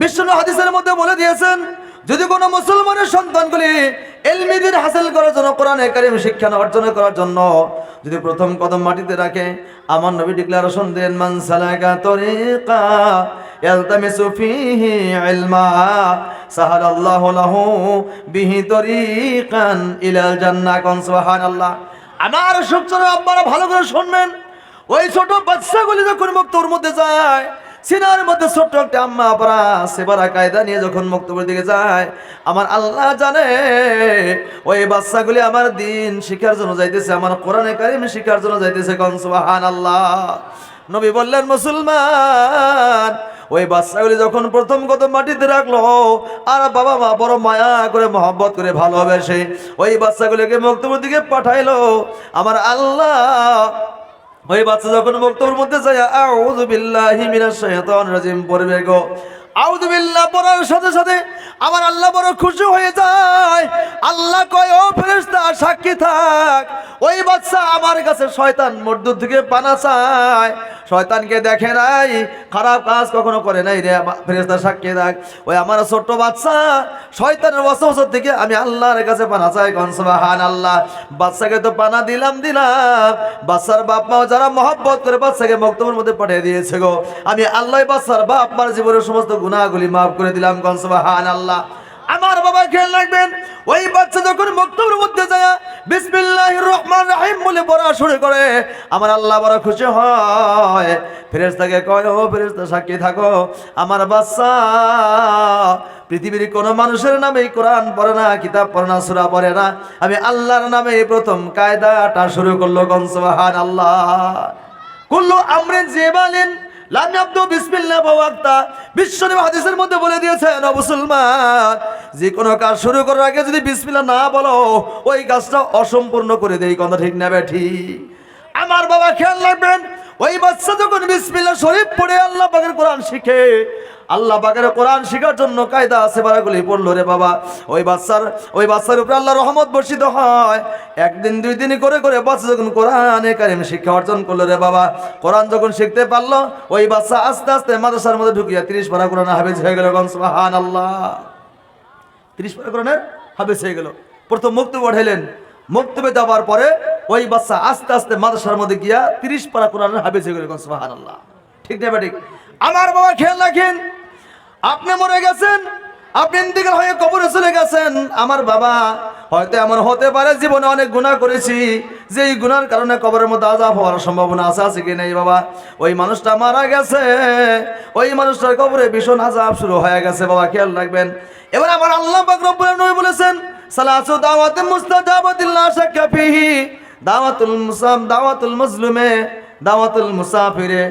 বিশ্বনবী হাদিসের মধ্যে বলে দিয়েছেন, যদি কোনো মুসলমানের সন্তানগুলি ইলমি দ্বীন হাসিল করার জন্য, কোরআনে কারীম শিক্ষা অর্জন করার জন্য যদি প্রথম কদম মাটিতে রাখে, আমার নবী ডিক্লারেশন দেন, মান সালাকা তরিকা ইয়ালতামিসু ফীহি ইলমা সাহালাল্লাহু লাহু বিহি তরিকান ইলাল জান্নাহ। কোন সুবহানাল্লাহ। আমার সবচেয়ে আপনারা ভালো করে শুনবেন, ওই ছোট বাচ্চাগুলি যখন মুক্তর মধ্যে যায়, সিনার মধ্যে ছোট্ট একটা আম্মা পড়া সেবারা কায়দা নিয়ে যখন মুক্তবের দিকে যায়, আমার আল্লাহ জানে ওই বাচ্চাগুলি আমার দিন শিক্ষার জন্য যাইতেছে, আমার কোরআনে কারীম শিক্ষার জন্য যাইতেছে। কোন সুবহানাল্লাহ। নবী বললেন, মুসলমান ওই বাচ্চাগুলি যখন প্রথম কদম মাটিতে রাখলো, আর বাবা মা বড় মায়া করে মহব্বত করে ভালোবেসে ওই বাচ্চাগুলিকে মুক্তবের দিকে পাঠাইলো, আমার আল্লাহ ওই বাচ্চা যখন মুক্তবের মধ্যে যায়, আউযু বিল্লাহি মিনাশ শাইতানির রাজিম পড়বে গো, আউযু বিল্লাহ পড়ার সাথে সাথে আমার আল্লাহ বড় খুশি হয়ে যায়। আল্লাহ কয়, ও ফেরেশতা সাক্ষী থাক, ওই বাচ্চা আমার কাছে শয়তান মর্দুর থেকে পানা চায়, শয়তানকে দেখে নাই, খারাপ কাজ কখনো করে নাই রে, ফেরেশতা সাক্ষী থাক, ওই আমার ছোট্ট বাচ্চা শয়তানের ওয়াসওয়াসা থেকে আমি আল্লাহর কাছে পানা চাই। কোন সুবহানাল্লাহ। বাচ্চাকে তো পানা দিলাম, বাচ্চার বাপ মা যারা মহব্বত করে বাচ্চাকে মুক্তবের মধ্যে পাঠিয়ে দিয়েছে গো, আমি আল্লাহ বাচ্চার বাপ মার জীবনের সমস্ত গুনাহগুলি মাফ করে দিলাম। কোন সুবহানাল্লাহ। আমার বাবা খেয়াল রাখবেন, ওই বাচ্চা যখন মুক্তবের মধ্যে যায় বিসমিল্লাহির রহমানির রহিম বলে পড়া শুরু করে, আমার আল্লাহ বড় খুশি হয়। ফেরেশতাকে কয়, ও ফেরেশতা সাক্ষী থাকো, আমার বাচ্চা পৃথিবীর কোন মানুষের নামে কোরআন পড়ে না, কিতাব পড়ে না, সূরা পড়ে না, আমি আল্লাহর নামে প্রথম কায়দাটা শুরু করলো। কোন সুবহানাল্লাহ। কুল্লু আমরিন জিবালিন লাম ইয়াবদু বিসমিল্লাহ ওয়াক্তা। বিশ্বনবী হাদিসের মধ্যে বলে দিয়েছেন, ও মুসলমান, যে কোনো কাজ শুরু করার আগে যদি বিসমিল্লাহ না বলো, ওই কাজটা অসম্পূর্ণ করে দেই। কথা ঠিক না ঠিক? আমার বাবা খেয়াল রাখবেন, ওই বাচ্চা যখন বিসমিল্লাহ শরীফ পড়ে আল্লাহ পাকের কোরআন শিখে, আল্লাহ পাকের কোরআন শেখার জন্য কায়দা আছে বারাগুলি পড়লো রে বাবা, ওই বাচ্চার উপরে আল্লাহ রহমত বর্ষিত হয়। একদিন দুই দিন করে করে বাচ্চা যখন কোরআনে কারীম শিক্ষা অর্জন করলো রে বাবা, কোরআন যখন শিখতে পারলো, ওই বাচ্চা আস্তে আস্তে মাদ্রাসার মধ্যে ঢুকিয়া 30 পারা কোরআন হাফেজ হয়ে গেল। কোন সুবহানাল্লাহ। 30 পারা কোরআনের হাফেজ হয়ে গেল। প্রথম মুক্তবে পাঠাইলেন, মুক্তবে যাওয়ার পরে ওই বাচ্চা আস্তে আস্তে মাদ্রাসার মধ্যে গিয়া 30 পারা কোরআনের হাফেজ হয়ে গেল। কোন সুবহানাল্লাহ। ঠিক না ঠিক? আমার বাবা খেয়াল রাখেন, আপনি মরে গেছেন, আপনি ইন্তেকাল হয়ে কবরে চলে গেছেন, আমার বাবা হয়তো এমন হতে পারে জীবনে অনেক গুনাহ করেছি, যে এই গুনার কারণে কবরের মধ্যে আযাব হওয়ার সম্ভাবনা আছে কি নেই বাবা? ওই মানুষটা মারা গেছে, ওই মানুষটার কবরে ভীষণ আযাব শুরু হয়ে গেছে বাবা, খেয়াল রাখবেন। এবার আমার আল্লাহ পাক রব্বুল আলামিন বলেছেন, সালাসু দাওয়াতুম মুস্তাজাবাতুল লা শাক্কা ফিহি, দাওয়াতুল মাজলুমে, দাওয়াতুল মুসাফিরে,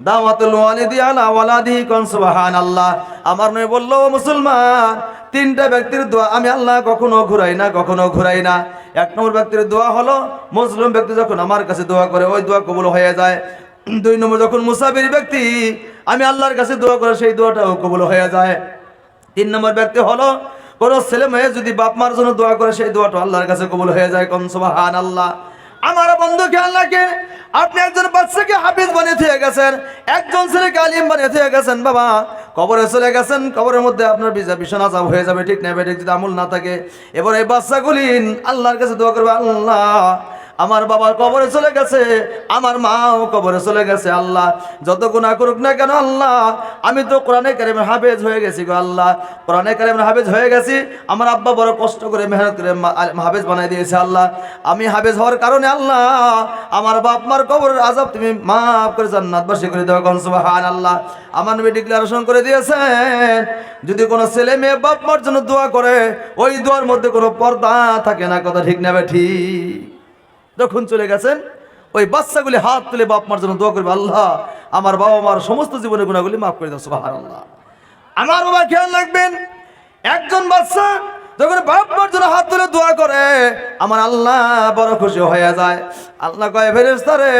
দাওয়াতুল ওয়ালিদি আলা ওয়ালাদিহি। কোন সুবহানাল্লাহ। আমার নবী বলল, মুসলমান, 3টা ব্যক্তির দোয়া আমি আল্লাহ কখনো ঘুরাই না। 1 নম্বর ব্যক্তির দোয়া হলো, মুসলিম ব্যক্তি যখন আমার কাছে দোয়া করে ওই দোয়া কবুল হয়ে যায়। 2 নম্বর, যখন মুসাফির ব্যক্তি আমি আল্লাহর কাছে দোয়া করে সেই দোয়াটাও কবুল হয়ে যায়। 3 নম্বর ব্যক্তি হলো, কোন ছেলে মেয়ে যদি বাপ মার জন্য দোয়া করে সেই দোয়াটা আল্লাহর কাছে কবুল হয়ে যায়। কোন সুবহানাল্লাহ। আমার বন্ধু খেয়াল রাখে, আপনি একজন বাচ্চাকে হাফিজ বানিয়ে দিয়ে গেছেন, একজন ছেলেকে আলিম বানিয়ে দিয়ে গেছেন বাবা, কবরে চলে গেছেন, কবরের মধ্যে আপনার ভীষণ আযাব হয়ে যাবে। ঠিক না ঠিক? যদি আমল না থাকে, এবার এই বাচ্চাগুলি আল্লাহর কাছে দোয়া করবে, আল্লাহ আমার বাবা কবরে চলে গেছে, আমার মাও কবরে চলে গেছে, আল্লাহ যত গুনাহ করুক না কেন, আল্লাহ আমি তো কোরআনে কারীমের হাফেজ হয়ে গেছি গো, আল্লাহ কোরআনে কারীমের হাফেজ হয়ে গেছি, আমার আব্বা বড় কষ্ট করে মেহনত করে হাফেজ বানাই দিয়েছে, আল্লাহ আমি হাফেজ হওয়ার কারণে আল্লাহ আমার বাপ মার কবরের আযাব তুমি মাফ করে জান্নাতবাসী করে দাও। কোন সুবহানাল্লাহ। আমার নবী ডিক্লারেশন করে দিয়েছেন, যদি কোনো ছেলে মেয়ে বাপ মার জন্য দোয়া করে, ওই দোয়ার মধ্যে কোনো পর্দা থাকে না। কথা ঠিক না ঠিক? যখন চলে গেছেন, ওই বাচ্চাগুলি হাত তুলে বাপ মার জন্য দোয়া করবে, আল্লাহ আমার বাবা মার সমস্ত জীবনের গুনাহগুলি মাফ করে দাও। সুবহানাল্লাহ। আমার বাবা খেয়াল রাখবেন, একজন বাচ্চা যখন বাপ মার জন্য হাত তুলে দোয়া করে, আমার আল্লাহ বড় খুশি হয়ে যায়। আল্লাহ কয়, ফেরেশতা রে,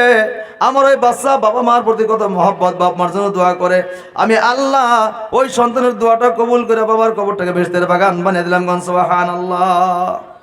আমার ওই বাচ্চা বাবা মার প্রতি কত মহব্বত, বাপ মার জন্য দোয়া করে, আমি আল্লাহ ওই সন্তানের দোয়াটা কবুল করে বাবার কবরটাকে বেহেশতের বাগান বানিয়ে দিলাম। সুবহানাল্লাহ।